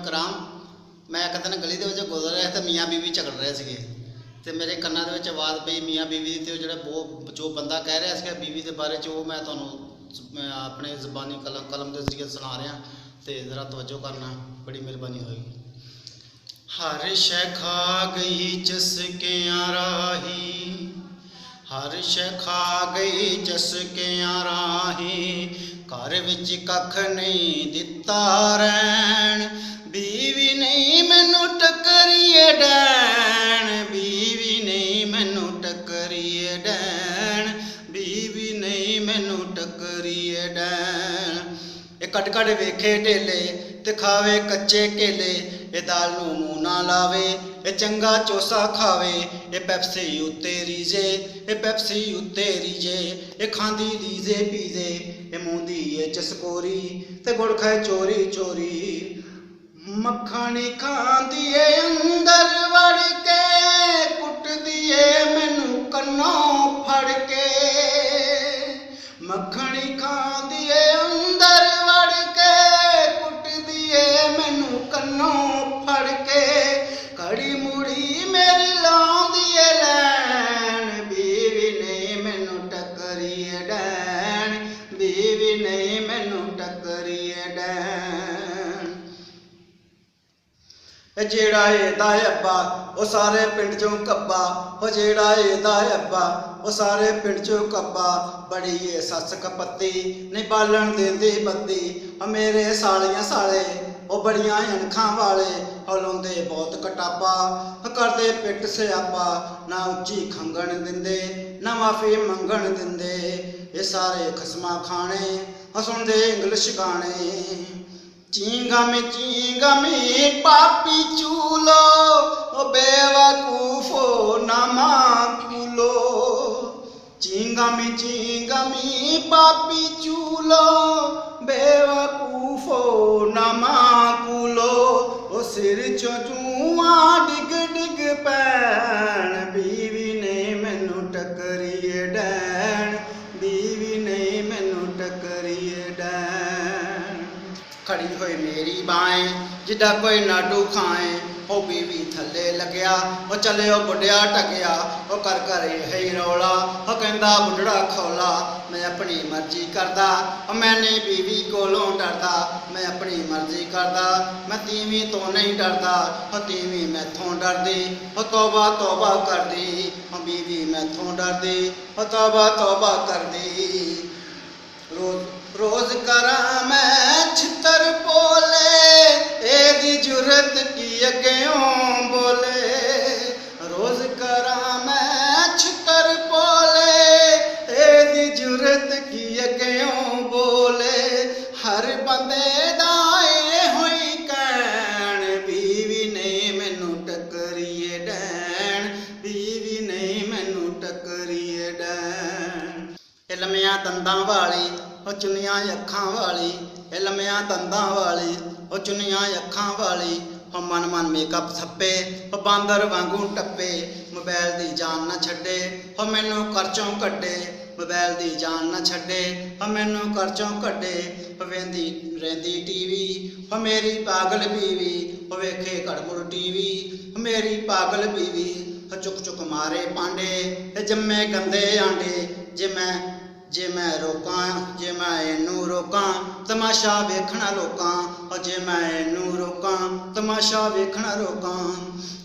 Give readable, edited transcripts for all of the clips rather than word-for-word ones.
कराम। मैं एक दिन गली के गुजर रहा तो मियाँ बीवी झगड़ रहे थे तो मेरे कन्ना के आवाज़ पई मियाँ बीवी की। तो जो बंदा कह रहा है बीवी के बारे वो मैं तुम्हें अपने जबानी कलम के जरिए सुना रहा तो ज़रा तवज्जो करना, बड़ी मेहरबानी होगी। हर शै खा गई चसकियां राही, हर शै खा गई चसकियां राही, घर विच कख नहीं दिता रैन, बीवी नहीं मैनू टकरीए डैन, बीवी नहीं मैनू टकरीए डैन, बीवी नहीं मैनू टकरीए डैन। ये कट कट वेखे ढेले ते खावे कच्चे केले, ये दाल नूं मूँह ना लावे, ये चंगा चोसा खावे, ये पैप्सी उत्ते रीजे, ये पैप्सी उत्ते रीजे, ये खांदी लीजे पीजे, ये मूंदी ये चसकोरी ते गुड़ खाए चोरी चोरी, मक्खनी खांदी है अंदर वड़ के, कुटदी है मैनू कन्नों फड़ के, मक्खनी खांदी है अंदर वड़ के, कुटदी है मैनू कन्नों फड़ के, कड़ी मुड़ी मेरी लाउंदी है लैन, बीवी नहीं मैनू टकरीए डैन, बीवी नहीं मैनू टकरीए डैन। जेड़ा एदा अब्बा वो सारे पिंड चों कब्बा, वो जेड़ा एदा अब्बा वो सारे पिंड चों कब्बा, बड़ी ये सस कपत्ती नहीं बालन देंदी बत्ती, मेरे सालियां साले वो बड़ियां अणखां वाले, हलाउंदे बहुत कटापा करदे पिट स्यापा, ना उच्ची खंगण दिंदे ना माफी मंगण दिंदे, ये सारे खसमा खाने सुनदे इंग्लिश गाने, चींगामी पापी चूलो, ओ बेवकूफो ना माकूलो, चींगामी पापी चूलो, बेवकूफो ना माकूलो, ओ सिर चो धुआं डिग डिग पैन, बीवी नहीं मैनू टकरीए डैन, बीवी नहीं मैनू टकरीए डैन। खड़ी हुई मेरी बाएं जिदा कोई नाडू खाए, ओ बीवी थले लग्या ओ चले ओ बुढ़िया टकया, ओ कर कर यही रौला ओ कहंदा बुढ़ड़ा खौला, मैं अपनी मर्जी करदा ओ मैं नहीं बीवी कोलों डरदा, मैं अपनी मर्जी करदा मैं तीवी तो नहीं डरदा, ओ तीवी मैथों डरदी ओ तौबा तौबा करदी, ओ बीवी मैथों डरदी ओ तौबा तौबा करदी। रोज करा मैं छितर बोले, एदी जुरत की अग्यों बोले, रोज करा मैं छितर बोले, एदी जुरत की अग्यों बोले, हर बंदे दाए हुई कैन, बीवी नहीं मैनू टकरीए डैन, बीवी नहीं मैनू टकरीए डैन। लम्मियां दंदां वाली ओ चुनिया अखां वाली, लम्मियां दंदां वाली ओ चुनिया अखां वाली, हो मन मन मेकअप थप्पे हो बांदर वांगू टप्पे, मोबाइल दी जान ना छड्डे हो मैनू करचों कड्डे, मोबाइल दी जान ना छड्डे हो मैनू करचों कड्डे, हो वेंदी रहिंदी टीवी हो मेरी पागल बीवी, हो वेखे घड़मुड़ टीवी हो मेरी पागल बीवी, हो चुक चुक मारे पांडे जम्मे गंदे आंडे, जे मैं रोकां जे मैं इनू रोकां तमाशा वेखना लोकां, और जे मैं इनू रोकां तमाशा वेखना रोकां,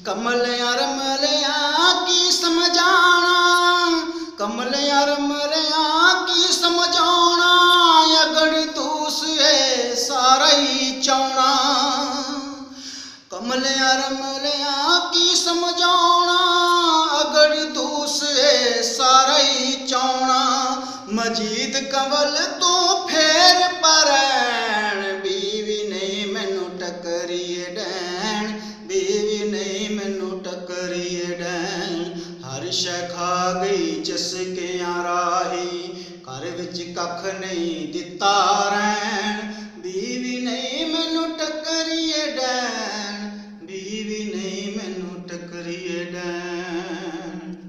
कमलिया रमलिया की समझाना, कमलिया रमलिया की समझाना, अगड़ तूस है सारा ही चौना, कमलिया रमलिया की समझाना, अगड़ तूस है सारा ही चौना, मजीद कंवल तू फेर परैन, बीवी नहीं मैनू टकरीए डैन, बीवी नहीं मैनू टकरीए डैन। हर शै खा गई चसकियां राही, घर विच कख नहीं दिता रैन,